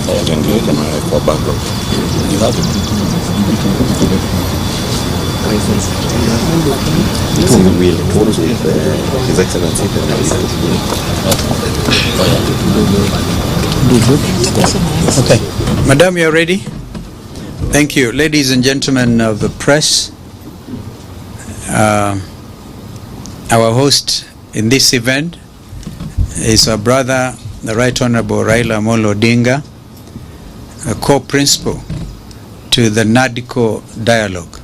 for background. You have it. It was with His Excellency. Okay. Madam, you are ready? Thank you. Ladies and gentlemen of the press, our host in this event is our brother, the Right Honorable Raila Odinga, a co-principal to the NADCO dialogue.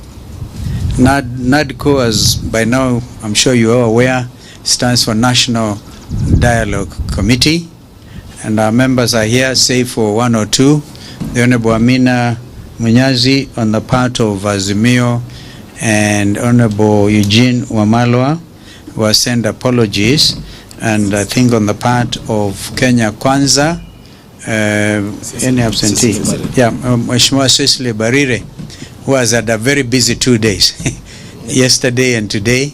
NADCO, as by now I'm sure you are aware, stands for National Dialogue Committee, and our members are here, save for one or two. The Honorable Amina Munyazi on the part of Azimio and Honorable Eugene Wamalwa will send apologies, and I think on the part of Kenya Kwanza, any absentee? Yeah, Mheshimiwa Cecily Barire, who has had a very busy 2 days, yesterday and today,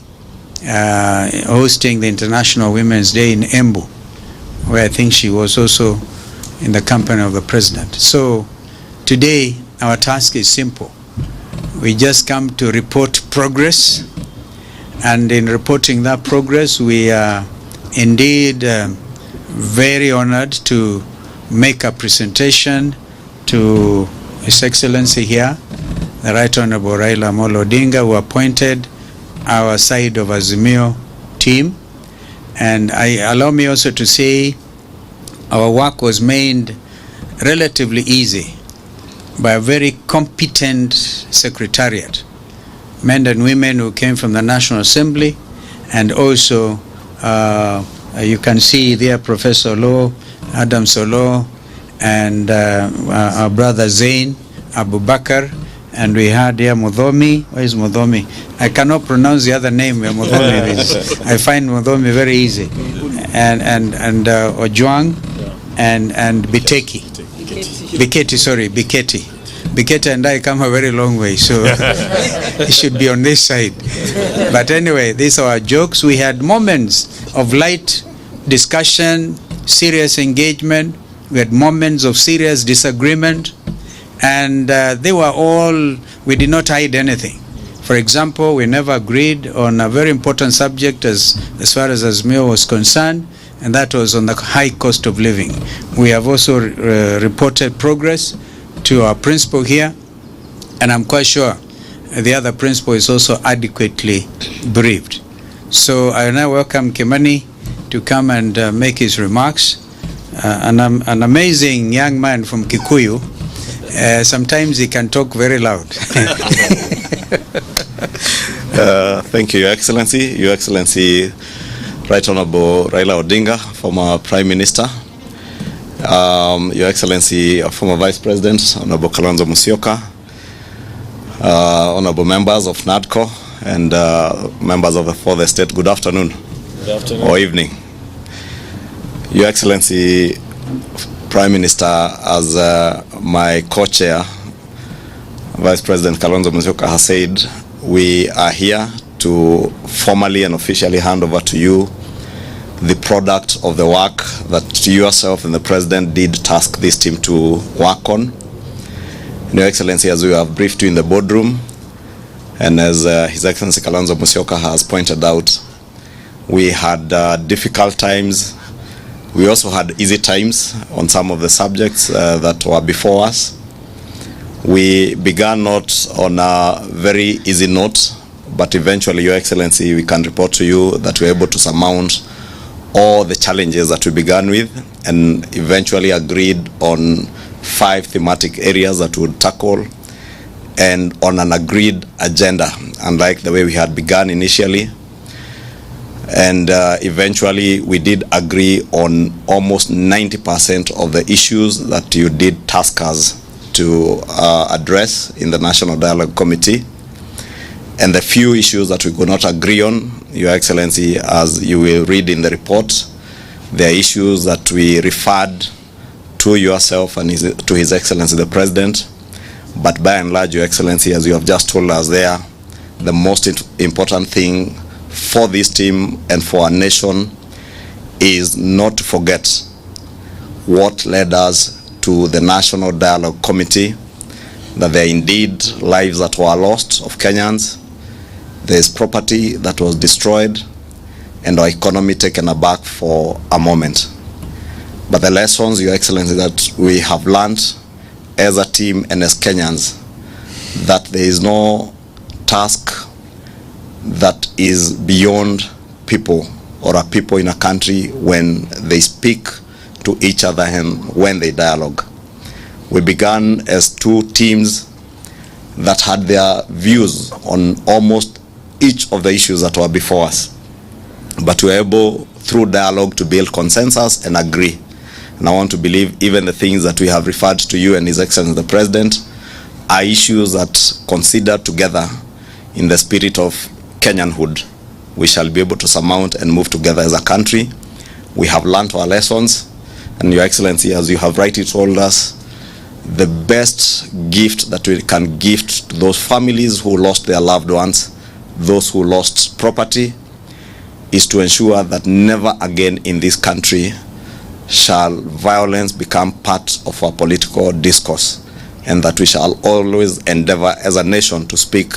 hosting the International Women's Day in Embu, where I think she was also in the company of the President. So today our task is simple. We just come to report progress, and in reporting that progress we are indeed very honored to make a presentation to His Excellency here, the Right Honorable Raila Odinga, who appointed our side of Azimio team. And allow me also to say our work was made relatively easy by a very competent secretariat, men and women who came from the National Assembly, and also you can see there Professor Law, Adam Solo, and our brother Zain Abubakar, and we had here Mudhomi. Where is Mudhomi? I cannot pronounce the other name where Mudhomi is. I find Mudhomi very easy. And Ojwang and Biteki. Biketi and I come a very long way, so it should be on this side. But anyway, these are our jokes. We had moments of light discussion, serious engagement. We had moments of serious disagreement, and they were all, we did not hide anything. For example, we never agreed on a very important subject as far as Azimio was concerned, and that was on the high cost of living. We have also reported progress to our principal here, and I'm quite sure the other principal is also adequately briefed. So I now welcome Kimani to come and make his remarks. An amazing young man from Kikuyu. Sometimes he can talk very loud. Thank you, Your Excellency. Your Excellency, Right Honorable Raila Odinga, former Prime Minister. Your Excellency, former Vice President, Honorable Kalonzo Musyoka, Honorable members of NADCO, and members of the Fourth Estate, good afternoon. Good afternoon. Or evening. Your Excellency, Prime Minister, as my co-chair, Vice President Kalonzo Musyoka has said, we are here to formally and officially hand over to you the product of the work that yourself and the President did task this team to work on. Your Excellency, as we have briefed you in the boardroom, and as His Excellency Kalonzo Musyoka has pointed out, we had difficult times. We also had easy times on some of the subjects that were before us. We began not on a very easy note, but eventually, Your Excellency, we can report to you that we were able to surmount all the challenges that we began with, and eventually agreed on 5 thematic areas that we would tackle, and on an agreed agenda, unlike the way we had begun initially. And eventually we did agree on almost 90% of the issues that you did task us to address in the National Dialogue Committee. And the few issues that we could not agree on, Your Excellency, as you will read in the report, there are issues that we referred to yourself and to His Excellency the President. But by and large, Your Excellency, as you have just told us there, the most important thing for this team and for our nation is not to forget what led us to the National Dialogue Committee that there are indeed lives that were lost of Kenyans, there is property that was destroyed, and our economy taken aback for a moment. But the lessons, Your Excellency, that we have learned as a team and as Kenyans, that there is no task that is beyond people or a people in a country when they speak to each other and when they dialogue. We began as two teams that had their views on almost each of the issues that were before us. But we were able, through dialogue, to build consensus and agree. And I want to believe even the things that we have referred to you and His Excellency the President are issues that, considered together in the spirit of Kenyanhood, we shall be able to surmount and move together as a country. We have learned our lessons, and Your Excellency, as you have rightly told us, the best gift that we can gift to those families who lost their loved ones, those who lost property, is to ensure that never again in this country shall violence become part of our political discourse, and that we shall always endeavor as a nation to speak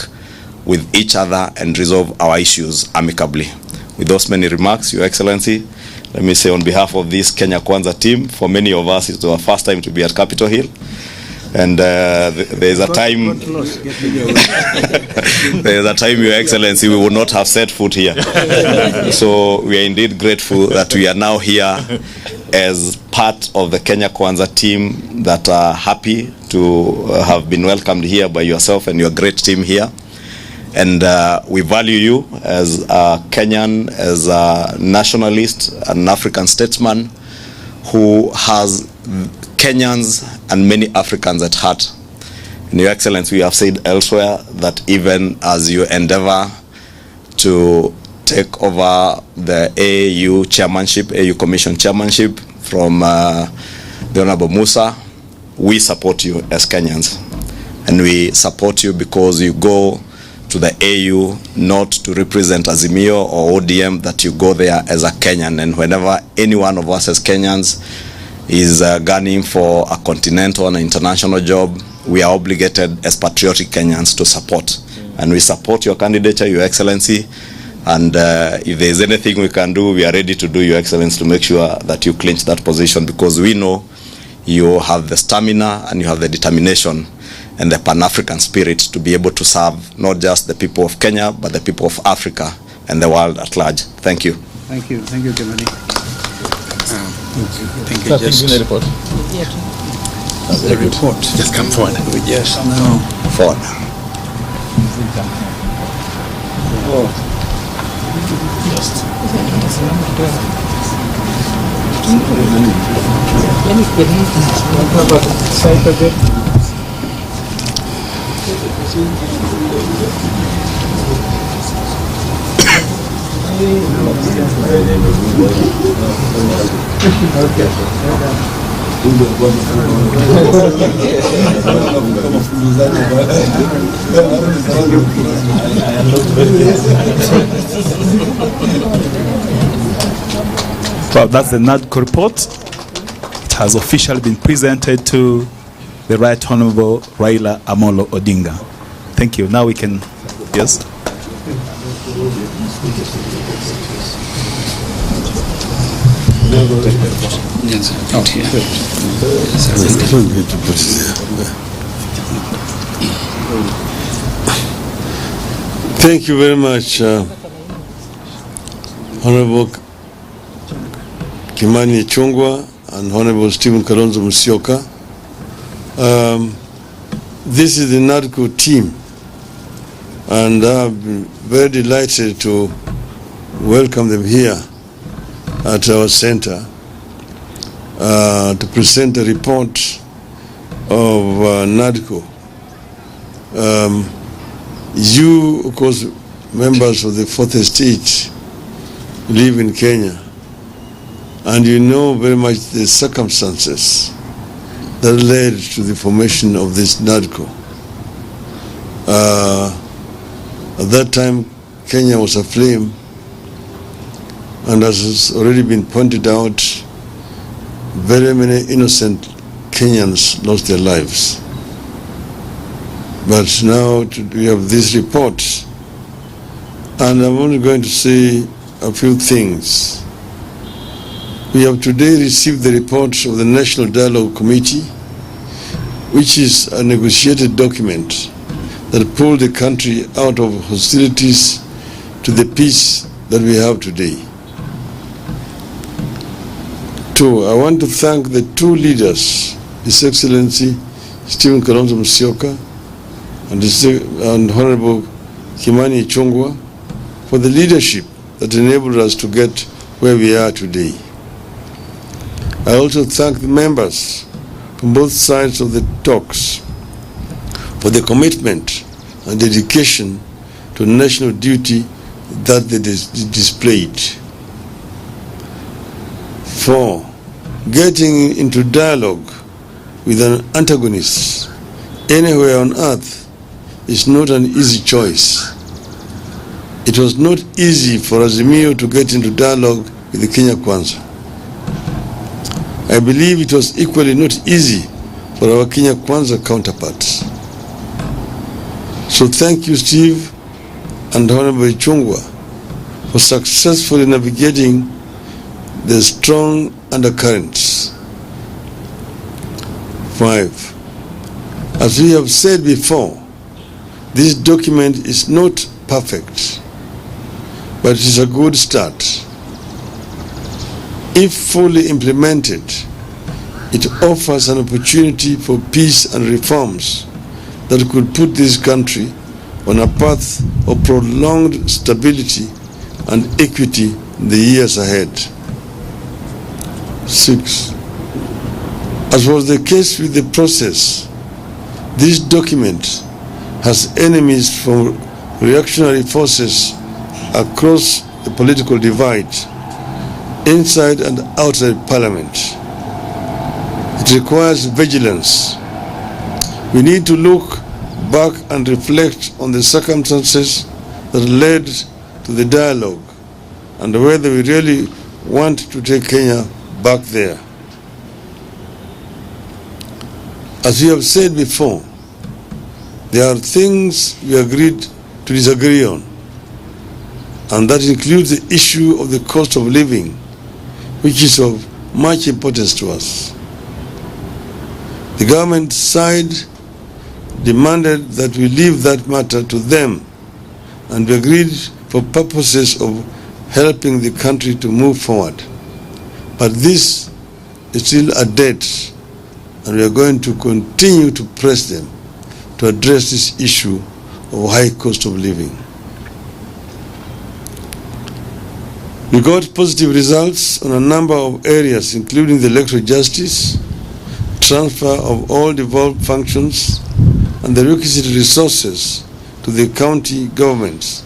with each other and resolve our issues amicably. With those many remarks, Your Excellency, let me say on behalf of this Kenya Kwanza team, for many of us it's our first time to be at Capitol Hill, and there is a time there is a time, Your Excellency, we would not have set foot here. So we are indeed grateful that we are now here as part of the Kenya Kwanza team that are happy to have been welcomed here by yourself and your great team here. And we value you as a Kenyan, as a nationalist, an African statesman who has Kenyans and many Africans at heart. And Your Excellency, we have said elsewhere that even as you endeavor to take over the AU chairmanship, AU Commission chairmanship from the Honorable Musa, we support you as Kenyans. And we support you because you go to the AU not to represent Azimio or ODM, that you go there as a Kenyan. And whenever any one of us as Kenyans is gunning for a continental and international job, we are obligated as patriotic Kenyans to support. And we support your candidature, Your Excellency. And if there is anything we can do, we are ready to do, Your Excellency, to make sure that you clinch that position, because we know you have the stamina and you have the determination and the Pan-African spirit to be able to serve not just the people of Kenya, but the people of Africa and the world at large. Thank you. Thank you. Thank you, Kimani. Thank you. So just the report. The report. Just come forward. We just now Forward. Well, that's the NADCO report. It has officially been presented to the Right Honorable Raila Odinga. Thank you. Now we can, yes. Thank you very much, Honorable Kimani Ichung'wah and Honorable Stephen Kalonzo Musyoka. This is the NADCO team, and I've been very delighted to welcome them here at our center to present a report of NADCO. You, of course, members of the Fourth Estate, live in Kenya, and you know very much the circumstances that led to the formation of this NADCO. At that time, Kenya was aflame, and as has already been pointed out, very many innocent Kenyans lost their lives. But now we have this report, and I'm only going to say a few things. We have today received the report of the National Dialogue Committee, which is a negotiated document that pulled the country out of hostilities to the peace that we have today. Two, I want to thank the two leaders, His Excellency Stephen Kalonzo Musyoka and Honorable Kimani Ichung'wah, for the leadership that enabled us to get where we are today. I also thank the members from both sides of the talks for the commitment and dedication to national duty that they displayed. 4, getting into dialogue with an antagonist anywhere on earth is not an easy choice. It was not easy for Azimio to get into dialogue with the Kenya Kwanza. I believe it was equally not easy for our Kenya Kwanza counterparts. So thank you, Steve and Honorable Ichung'wah, for successfully navigating the strong undercurrents. 5, as we have said before, this document is not perfect, but it is a good start. If fully implemented, it offers an opportunity for peace and reforms that could put this country on a path of prolonged stability and equity in the years ahead. 6, as was the case with the process, this document has enemies from reactionary forces across the political divide, inside and outside Parliament. It requires vigilance. We need to look back and reflect on the circumstances that led to the dialogue and whether we really want to take Kenya back there. As we have said before, there are things we agreed to disagree on, and that includes the issue of the cost of living, which is of much importance to us. The government side demanded that we leave that matter to them, and we agreed for purposes of helping the country to move forward. But this is still a debt, and we are going to continue to press them to address this issue of high cost of living. We got positive results on a number of areas, including the electoral justice, transfer of all devolved functions, and the requisite resources to the county governments,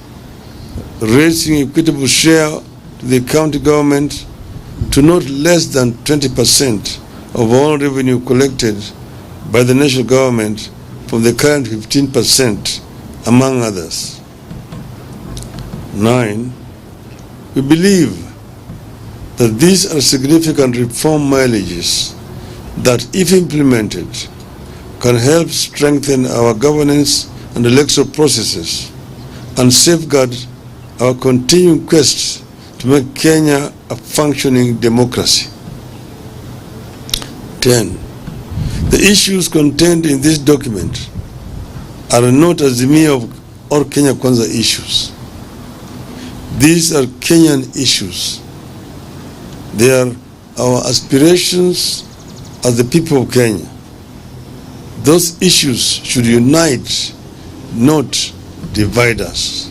raising equitable share to the county government to not less than 20% of all revenue collected by the national government from the current 15%, among others. 9, we believe that these are significant reform mileages that, if implemented, can help strengthen our governance and electoral processes and safeguard our continuing quest to make Kenya a functioning democracy. 10. The issues contained in this document are not Azimio or Kenya Kwanza issues. These are Kenyan issues. They are our aspirations as the people of Kenya. Those issues should unite, not divide us.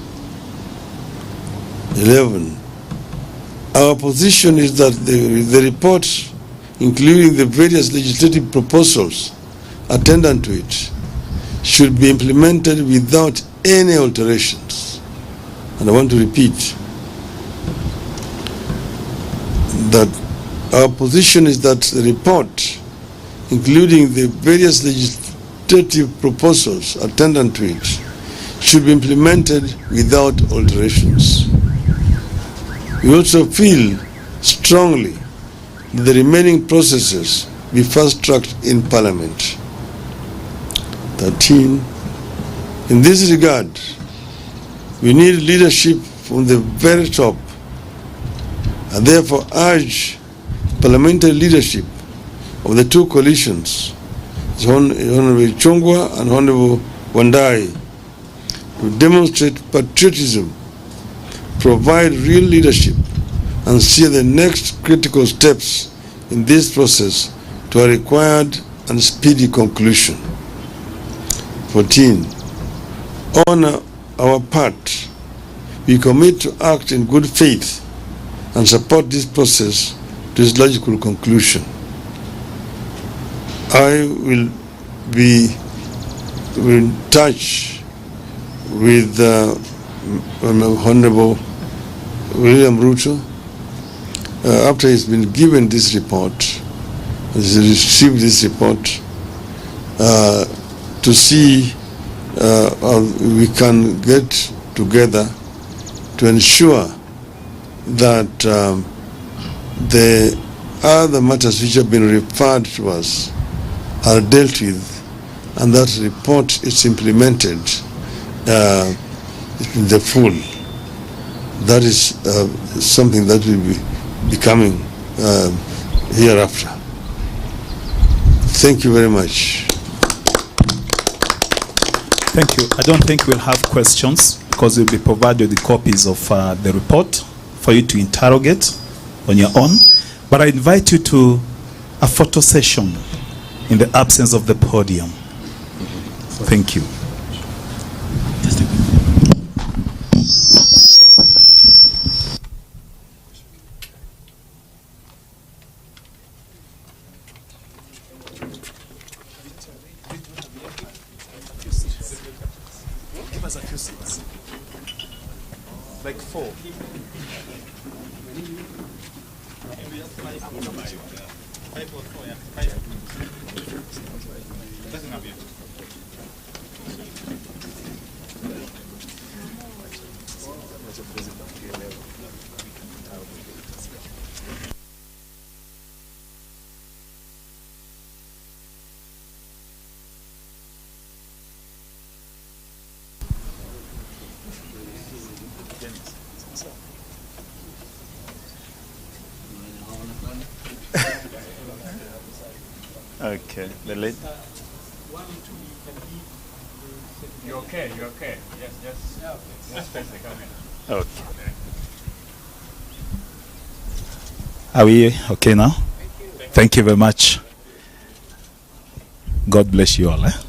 11. Our position is that the report, including the various legislative proposals attendant to it, should be implemented without any alterations. And I want to repeat that our position is that the report, including the various legislative proposals attendant to it, should be implemented without alterations. We also feel strongly that the remaining processes be fast-tracked in Parliament. 13. In this regard, we need leadership from the very top, and therefore urge parliamentary leadership of the two coalitions, Honorable Chungwa and Honorable Wandai, to demonstrate patriotism, provide real leadership, and steer the next critical steps in this process to a required and speedy conclusion. 14. On our part, we commit to act in good faith and support this process to its logical conclusion. I will be in touch with Honorable William Ruto after he's been given this report, he's received this report, to see how we can get together to ensure that the other matters which have been referred to us are dealt with, and that report is implemented in the full. That is something that will be coming hereafter. Thank you very much. Thank you. I don't think we'll have questions because you'll be provided the copies of the report for you to interrogate on your own. But I invite you to a photo session in the absence of the podium. Thank you. Give us a few seats. Like 4. Okay, the lady. You're okay, you're okay. Just face the camera. Okay. Are we okay now? Thank you very much. God bless you all.